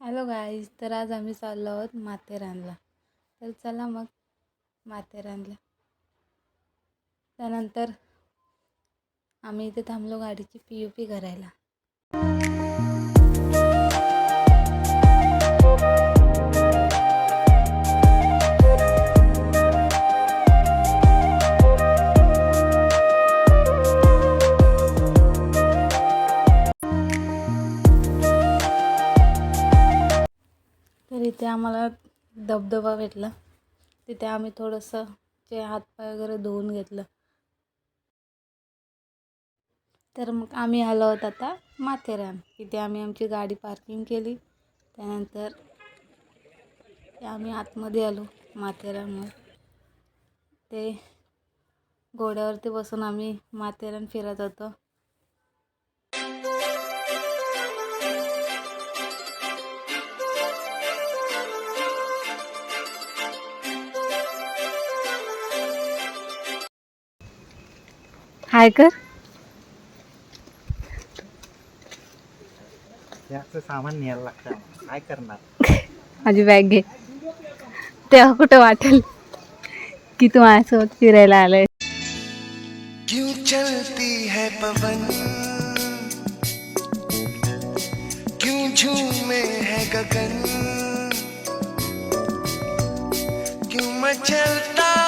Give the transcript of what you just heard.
Hello guys, तर आज आम्ही चाललो आहोत माथेरानला. तर चला मग माथेरानला. त्यानंतर आम्ही इथे थांबलो गाडीची PUP करायला. तर इथे आम्हाला धबधबा भेटला. तिथे आम्ही थोडंसं हातपाय वगैरे धुवून घेतलं. तर मग आम्ही आलो आहोत आता माथेरान. इथे आम्ही आमची गाडी पार्किंग केली. त्यानंतर आम्ही आतमध्ये आलो माथेरानवर. ते घोड्यावरती बसून आम्ही माथेरान फिरत होतो. हाय कर. याचं सामान न्यायला लागतं, काय करणार. माझी बॅग घे. तेव्हा कुठं वाटेल की तू माझ्यासोबत फिरायला आलाय. क्यों चलती है पवन, क्यों झूमे है गगन, क्यों मचलता